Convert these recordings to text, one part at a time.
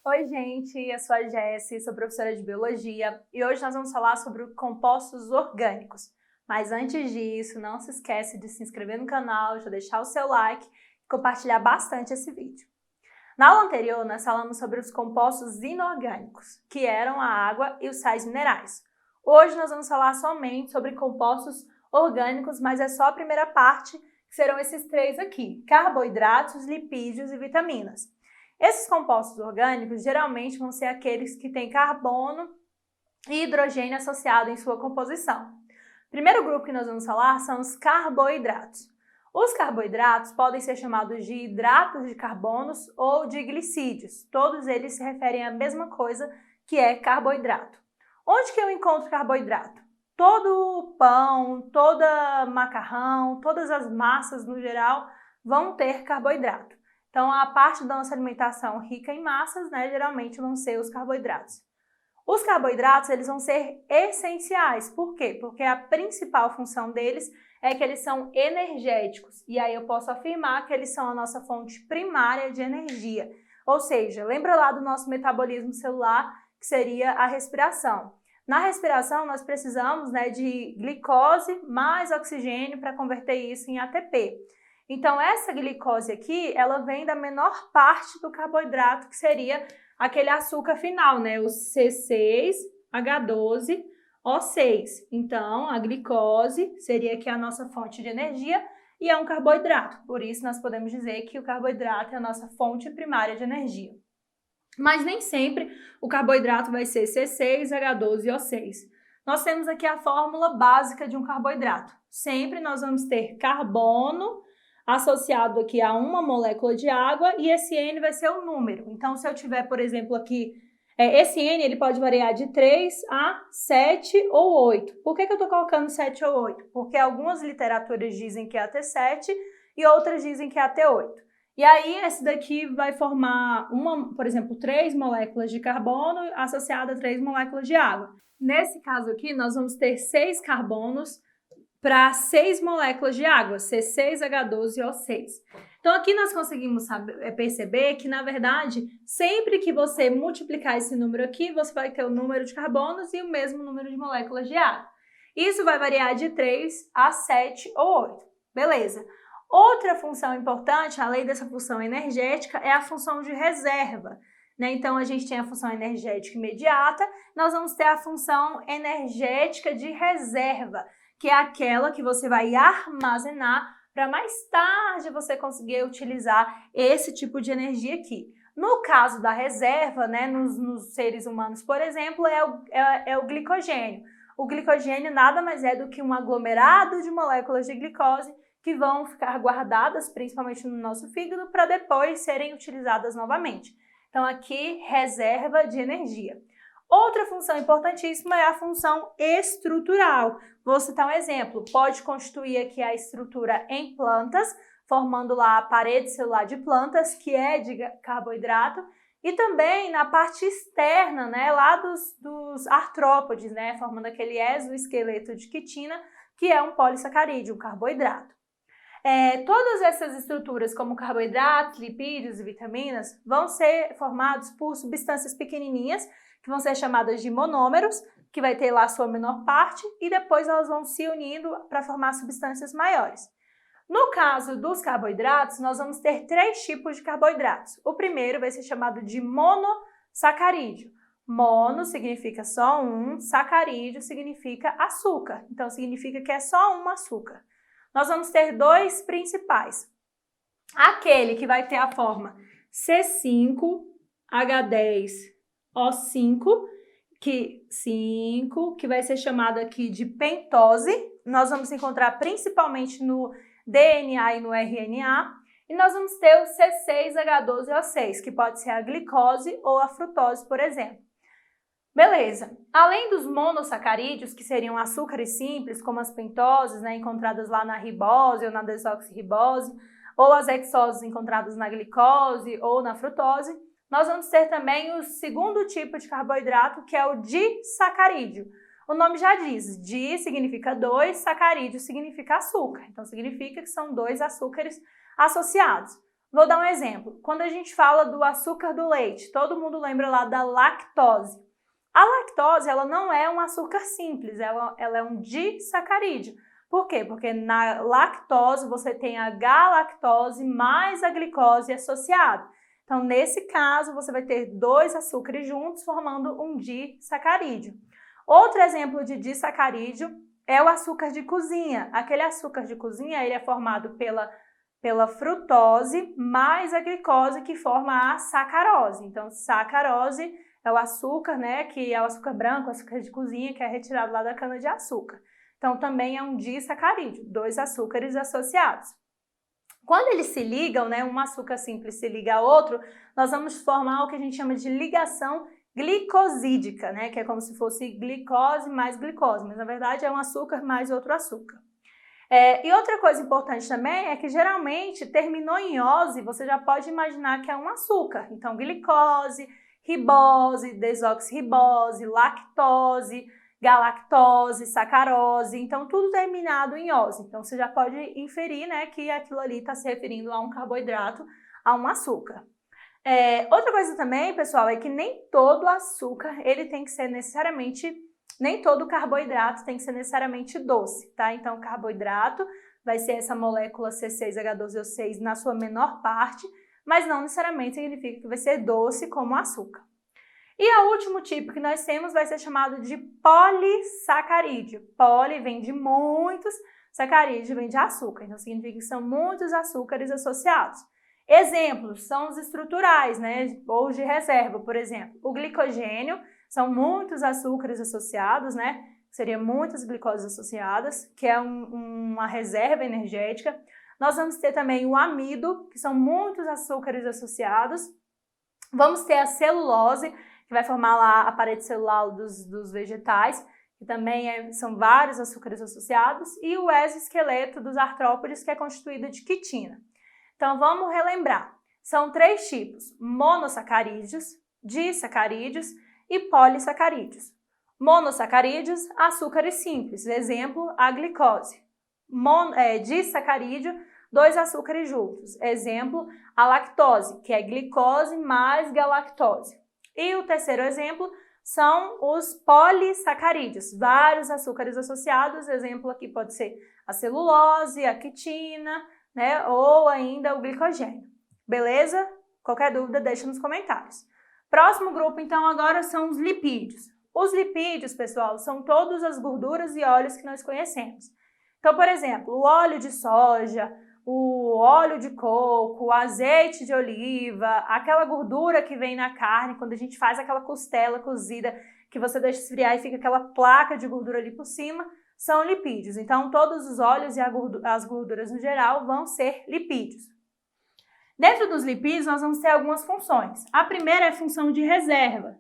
Oi, gente, eu sou a Jessi, sou professora de Biologia e hoje nós vamos falar sobre compostos orgânicos. Mas antes disso, não se esquece de se inscrever no canal, de deixar o seu like e compartilhar bastante esse vídeo. Na aula anterior, nós falamos sobre os compostos inorgânicos, que eram a água e os sais minerais. Hoje nós vamos falar somente sobre compostos orgânicos, mas é só a primeira parte, que serão esses três aqui: carboidratos, lipídios e vitaminas. Esses compostos orgânicos geralmente vão ser aqueles que têm carbono e hidrogênio associado em sua composição. O primeiro grupo que nós vamos falar são os carboidratos. Os carboidratos podem ser chamados de hidratos de carbonos ou de glicídios. Todos eles se referem à mesma coisa, que é carboidrato. Onde que eu encontro carboidrato? Todo pão, toda macarrão, todas as massas no geral vão ter carboidrato. Então, a parte da nossa alimentação rica em massas, geralmente vão ser os carboidratos. Os carboidratos, eles vão ser essenciais. Por quê? Porque a principal função deles é que eles são energéticos. E aí eu posso afirmar que eles são a nossa fonte primária de energia. Ou seja, lembra lá do nosso metabolismo celular, que seria a respiração. Na respiração, nós precisamos de glicose mais oxigênio para converter isso em ATP. Então, essa glicose aqui, ela vem da menor parte do carboidrato, que seria aquele açúcar final, o C6H12O6. Então, a glicose seria aqui a nossa fonte de energia e é um carboidrato. Por isso, nós podemos dizer que o carboidrato é a nossa fonte primária de energia. Mas nem sempre o carboidrato vai ser C6H12O6. Nós temos aqui a fórmula básica de um carboidrato. Sempre nós vamos ter carbono associado aqui a uma molécula de água e esse N vai ser o número. Então, se eu tiver, por exemplo, aqui, esse N ele pode variar de 3 a 7 ou 8. Por que eu estou colocando 7 ou 8? Porque algumas literaturas dizem que é até 7 e outras dizem que é até 8. E aí, esse daqui vai formar, por exemplo, 3 moléculas de carbono associada a 3 moléculas de água. Nesse caso aqui, nós vamos ter 6 carbonos para 6 moléculas de água, C6H12O6. Então, aqui nós conseguimos perceber que, na verdade, sempre que você multiplicar esse número aqui, você vai ter o número de carbonos e o mesmo número de moléculas de água. Isso vai variar de 3 a 7 ou 8. Beleza. Outra função importante, além dessa função energética, é a função de reserva. Então, a gente tem a função energética imediata, nós vamos ter a função energética de reserva, que é aquela que você vai armazenar para mais tarde você conseguir utilizar esse tipo de energia aqui. No caso da reserva, nos seres humanos, por exemplo, é o glicogênio. O glicogênio nada mais é do que um aglomerado de moléculas de glicose que vão ficar guardadas, principalmente no nosso fígado, para depois serem utilizadas novamente. Então, aqui, reserva de energia. Outra função importantíssima é a função estrutural. Vou citar um exemplo. Pode constituir aqui a estrutura em plantas, formando lá a parede celular de plantas, que é de carboidrato, e também na parte externa, lá dos artrópodes, formando aquele exoesqueleto de quitina, que é um polissacarídeo, um carboidrato. Todas essas estruturas, como carboidratos, lipídios e vitaminas, vão ser formados por substâncias pequenininhas, que vão ser chamadas de monômeros, que vai ter lá a sua menor parte, e depois elas vão se unindo para formar substâncias maiores. No caso dos carboidratos, nós vamos ter 3 tipos de carboidratos. O primeiro vai ser chamado de monossacarídeo. Mono significa só um, sacarídeo significa açúcar. Então, significa que é só um açúcar. Nós vamos ter 2 principais. Aquele que vai ter a forma C5H10O5, que vai ser chamado aqui de pentose. Nós vamos encontrar principalmente no DNA e no RNA. E nós vamos ter o C6H12O6, que pode ser a glicose ou a frutose, por exemplo. Beleza. Além dos monossacarídeos, que seriam açúcares simples, como as pentoses, encontradas lá na ribose ou na desoxirribose, ou as hexoses encontradas na glicose ou na frutose, nós vamos ter também o segundo tipo de carboidrato, que é o disacarídeo. O nome já diz, di significa 2, sacarídeo significa açúcar. Então, significa que são 2 açúcares associados. Vou dar um exemplo. Quando a gente fala do açúcar do leite, todo mundo lembra lá da lactose. A lactose, ela não é um açúcar simples, ela é um disacarídeo. Por quê? Porque na lactose você tem a galactose mais a glicose associada. Então, nesse caso, você vai ter 2 açúcares juntos formando um disacarídeo. Outro exemplo de disacarídeo é o açúcar de cozinha. Aquele açúcar de cozinha, ele é formado pela frutose mais a glicose que forma a sacarose. Então, sacarose é o açúcar, né, que é o açúcar branco, o açúcar de cozinha, que é retirado lá da cana-de-açúcar. Então, também é um disacarídeo, 2 açúcares associados. Quando eles se ligam, né, um açúcar simples se liga a outro, nós vamos formar o que a gente chama de ligação glicosídica, né, que é como se fosse glicose mais glicose, mas na verdade é um açúcar mais outro açúcar. E outra coisa importante também é que geralmente terminou em ose, você já pode imaginar que é um açúcar. Então, glicose, ribose, desoxirribose, lactose, galactose, sacarose, então tudo terminado em ose. Então, você já pode inferir, né, que aquilo ali está se referindo a um carboidrato, a um açúcar. Outra coisa também, pessoal, é que nem todo açúcar, ele tem que ser necessariamente, nem todo carboidrato tem que ser necessariamente doce, tá? Então, o carboidrato vai ser essa molécula C6H12O6 na sua menor parte, mas não necessariamente significa que vai ser doce como o açúcar. E o último tipo que nós temos vai ser chamado de polissacarídeo. Poli vem de muitos, sacarídeo vem de açúcar, então significa que são muitos açúcares associados. Exemplos são os estruturais, né, ou de reserva, por exemplo. O glicogênio são muitos açúcares associados, né, seria muitas glicoses associadas, que é uma reserva energética. Nós vamos ter também o amido, que são muitos açúcares associados. Vamos ter a celulose, que vai formar lá a parede celular dos vegetais, que também são vários açúcares associados, e o exoesqueleto dos artrópodes, que é constituído de quitina. Então, vamos relembrar. São 3 tipos: monossacarídeos, disacarídeos e polissacarídeos. Monossacarídeos, açúcares simples, exemplo, a glicose. Disacarídeo, 2 açúcares juntos, exemplo, a lactose, que é glicose mais galactose. E o terceiro exemplo são os polissacarídeos, vários açúcares associados, exemplo aqui pode ser a celulose, a quitina, né, ou ainda o glicogênio. Beleza? Qualquer dúvida, deixa nos comentários. Próximo grupo, então, agora são os lipídios. Os lipídios, pessoal, são todas as gorduras e óleos que nós conhecemos. Então, por exemplo, o óleo de soja, o óleo de coco, o azeite de oliva, aquela gordura que vem na carne, quando a gente faz aquela costela cozida, que você deixa esfriar e fica aquela placa de gordura ali por cima, são lipídios. Então, todos os óleos e as gorduras no geral vão ser lipídios. Dentro dos lipídios, nós vamos ter algumas funções. A primeira é a função de reserva.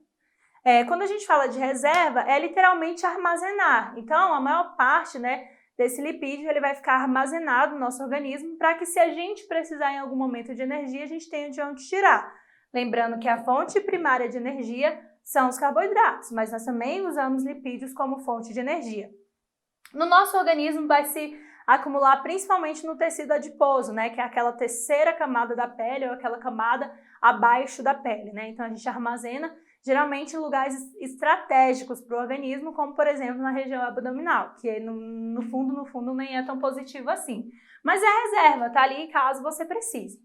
Quando a gente fala de reserva, é literalmente armazenar. Então, a maior parte, né, desse lipídio ele vai ficar armazenado no nosso organismo para que, se a gente precisar em algum momento de energia, a gente tenha de onde tirar. Lembrando que a fonte primária de energia são os carboidratos, mas nós também usamos lipídios como fonte de energia. No nosso organismo vai se acumular principalmente no tecido adiposo, né, que é aquela terceira camada da pele ou aquela camada abaixo da pele, né? Então a gente armazena geralmente em lugares estratégicos para o organismo, como por exemplo na região abdominal, que no fundo nem é tão positivo assim. Mas é reserva, tá ali caso você precise.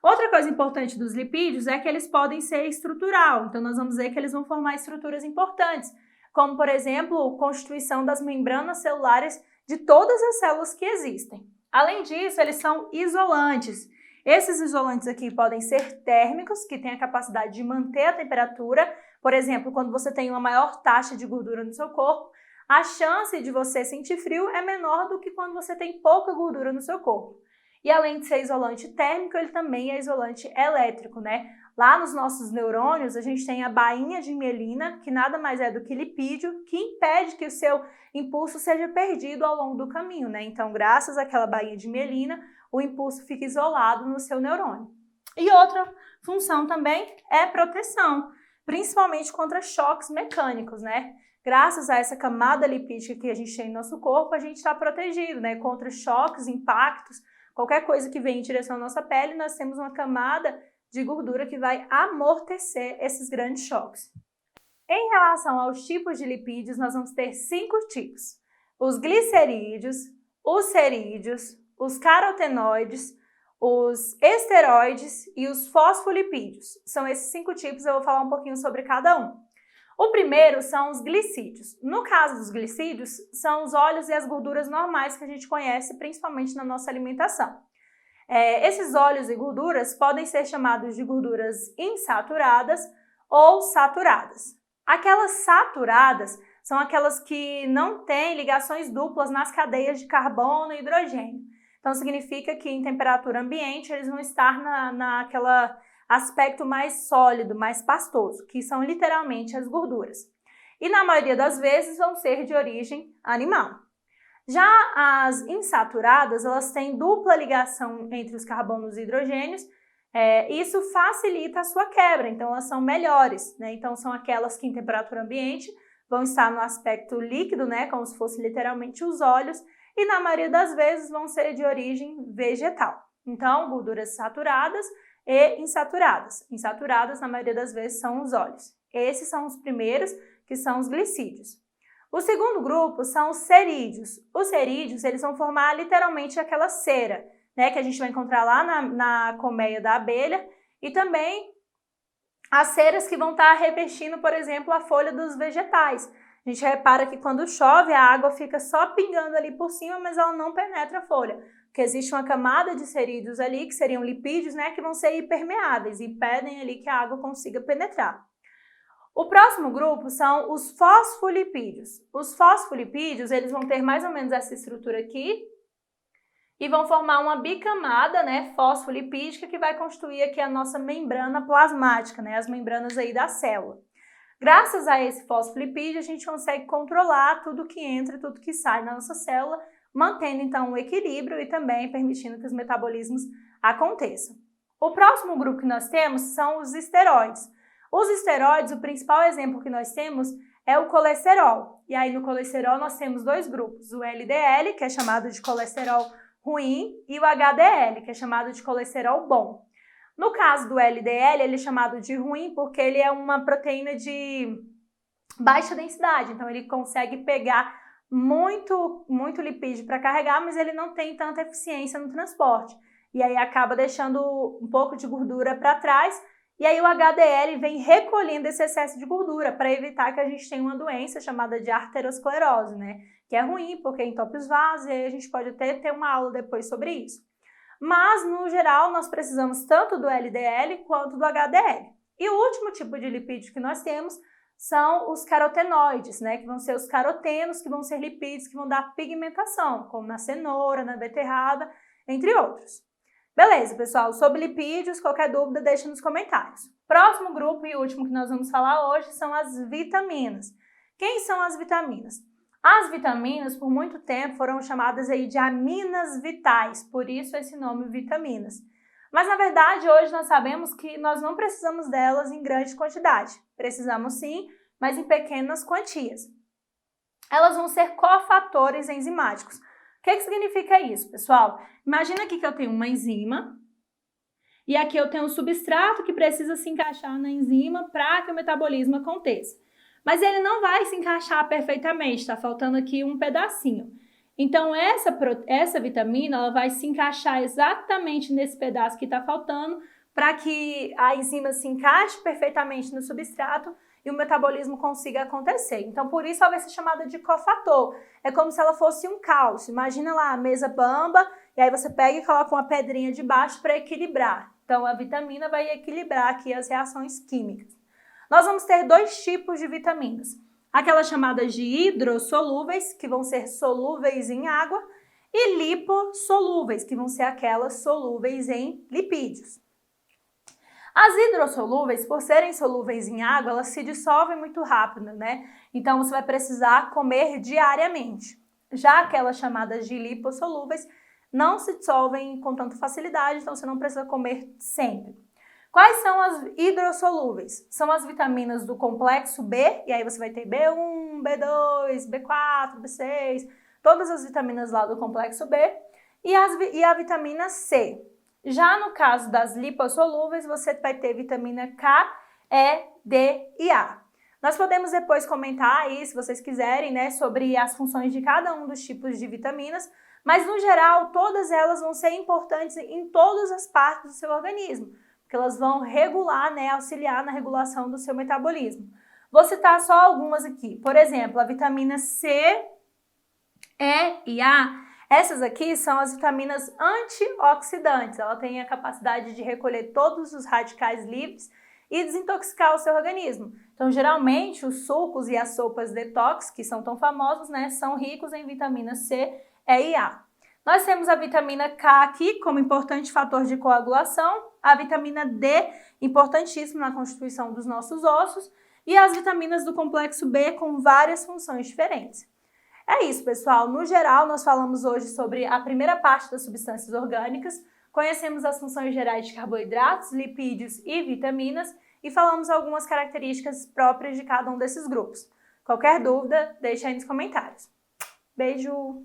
Outra coisa importante dos lipídios é que eles podem ser estrutural, então nós vamos ver que eles vão formar estruturas importantes, como por exemplo, a constituição das membranas celulares de todas as células que existem. Além disso, eles são isolantes. Esses isolantes aqui podem ser térmicos, que têm a capacidade de manter a temperatura. Por exemplo, quando você tem uma maior taxa de gordura no seu corpo, a chance de você sentir frio é menor do que quando você tem pouca gordura no seu corpo. E além de ser isolante térmico, ele também é isolante elétrico, né? Lá nos nossos neurônios, a gente tem a bainha de mielina, que nada mais é do que lipídio, que impede que o seu impulso seja perdido ao longo do caminho, né? Então, graças àquela bainha de mielina, o impulso fica isolado no seu neurônio. E outra função também é proteção, principalmente contra choques mecânicos, né? Graças a essa camada lipídica que a gente tem no nosso corpo, a gente está protegido, né? Contra choques, impactos, qualquer coisa que vem em direção à nossa pele, nós temos uma camada de gordura que vai amortecer esses grandes choques. Em relação aos tipos de lipídios, nós vamos ter 5 tipos: os glicerídeos, os cerídeos, os carotenoides, os esteroides e os fosfolipídios. São esses 5 tipos, eu vou falar um pouquinho sobre cada um. O primeiro são os glicídios. No caso dos glicídios, são os óleos e as gorduras normais que a gente conhece, principalmente na nossa alimentação. Esses óleos e gorduras podem ser chamados de gorduras insaturadas ou saturadas. Aquelas saturadas são aquelas que não têm ligações duplas nas cadeias de carbono e hidrogênio. Então, significa que em temperatura ambiente eles vão estar naquela aspecto mais sólido, mais pastoso, que são literalmente as gorduras. E na maioria das vezes vão ser de origem animal. Já as insaturadas, elas têm dupla ligação entre os carbonos e hidrogênios, isso facilita a sua quebra, então elas são melhores, né? Então são aquelas que em temperatura ambiente vão estar no aspecto líquido, né? Como se fosse literalmente os óleos, e na maioria das vezes vão ser de origem vegetal. Então, gorduras saturadas e insaturadas. Insaturadas, na maioria das vezes, são os óleos. Esses são os primeiros, que são os glicídios. O segundo grupo são os cerídeos. Os cerídeos, eles vão formar literalmente aquela cera, né, que a gente vai encontrar lá na colmeia da abelha, e também as ceras que vão estar revestindo, por exemplo, a folha dos vegetais. A gente repara que quando chove, a água fica só pingando ali por cima, mas ela não penetra a folha, porque existe uma camada de cerídeos ali, que seriam lipídios, né, que vão ser hipermeáveis e impedem ali que a água consiga penetrar. O próximo grupo são os fosfolipídios. Os fosfolipídios, eles vão ter mais ou menos essa estrutura aqui e vão formar uma bicamada, né, fosfolipídica, que vai constituir aqui a nossa membrana plasmática, né, as membranas aí da célula. Graças a esse fosfolipídio, a gente consegue controlar tudo que entra e tudo que sai na nossa célula, mantendo então o equilíbrio e também permitindo que os metabolismos aconteçam. O próximo grupo que nós temos são os esteroides. Os esteroides, o principal exemplo que nós temos é o colesterol. E aí no colesterol nós temos 2 grupos, o LDL, que é chamado de colesterol ruim, e o HDL, que é chamado de colesterol bom. No caso do LDL, ele é chamado de ruim porque ele é uma proteína de baixa densidade, então ele consegue pegar muito lipídio para carregar, mas ele não tem tanta eficiência no transporte. E aí acaba deixando um pouco de gordura para trás, e aí o HDL vem recolhendo esse excesso de gordura para evitar que a gente tenha uma doença chamada de arteriosclerose, né? Que é ruim porque entope os vasos, e aí a gente pode até ter uma aula depois sobre isso. Mas, no geral, nós precisamos tanto do LDL quanto do HDL. E o último tipo de lipídio que nós temos são os carotenoides, né? Que vão ser os carotenos, que vão ser lipídios que vão dar pigmentação, como na cenoura, na beterraba, entre outros. Beleza, pessoal, sobre lipídios, qualquer dúvida deixa nos comentários. Próximo grupo e último que nós vamos falar hoje são as vitaminas. Quem são as vitaminas? As vitaminas, por muito tempo, foram chamadas aí de aminas vitais, por isso esse nome vitaminas. Mas, na verdade, hoje nós sabemos que nós não precisamos delas em grande quantidade. Precisamos sim, mas em pequenas quantias. Elas vão ser cofatores enzimáticos. O que significa isso, pessoal? Imagina aqui que eu tenho uma enzima e aqui eu tenho um substrato que precisa se encaixar na enzima para que o metabolismo aconteça. Mas ele não vai se encaixar perfeitamente, está faltando aqui um pedacinho. Então, essa vitamina ela vai se encaixar exatamente nesse pedaço que está faltando para que a enzima se encaixe perfeitamente no substrato e o metabolismo consiga acontecer. Então, por isso ela vai ser chamada de cofator. É como se ela fosse um cálcio. Imagina lá a mesa bamba e aí você pega e coloca uma pedrinha de baixo para equilibrar. Então, a vitamina vai equilibrar aqui as reações químicas. Nós vamos ter 2 tipos de vitaminas. Aquelas chamadas de hidrossolúveis, que vão ser solúveis em água, e lipossolúveis, que vão ser aquelas solúveis em lipídios. As hidrossolúveis, por serem solúveis em água, elas se dissolvem muito rápido, né? Então, você vai precisar comer diariamente. Já aquelas chamadas de lipossolúveis não se dissolvem com tanta facilidade, então você não precisa comer sempre. Quais são as hidrossolúveis? São as vitaminas do complexo B, e aí você vai ter B1, B2, B4, B6, todas as vitaminas lá do complexo B. E a vitamina C. Já no caso das lipossolúveis, você vai ter vitamina K, E, D e A. Nós podemos depois comentar aí, se vocês quiserem, né, sobre as funções de cada um dos tipos de vitaminas, mas no geral, todas elas vão ser importantes em todas as partes do seu organismo, porque elas vão regular, né, auxiliar na regulação do seu metabolismo. Vou citar só algumas aqui. Por exemplo, a vitamina C, E e A. Essas aqui são as vitaminas antioxidantes. Ela tem a capacidade de recolher todos os radicais livres e desintoxicar o seu organismo. Então, geralmente, os sucos e as sopas detox, que são tão famosos, né, são ricos em vitamina C, E e A. Nós temos a vitamina K aqui como importante fator de coagulação, a vitamina D, importantíssima na constituição dos nossos ossos, e as vitaminas do complexo B com várias funções diferentes. É isso, pessoal. No geral, nós falamos hoje sobre a primeira parte das substâncias orgânicas, conhecemos as funções gerais de carboidratos, lipídios e vitaminas e falamos algumas características próprias de cada um desses grupos. Qualquer dúvida, deixe aí nos comentários. Beijo!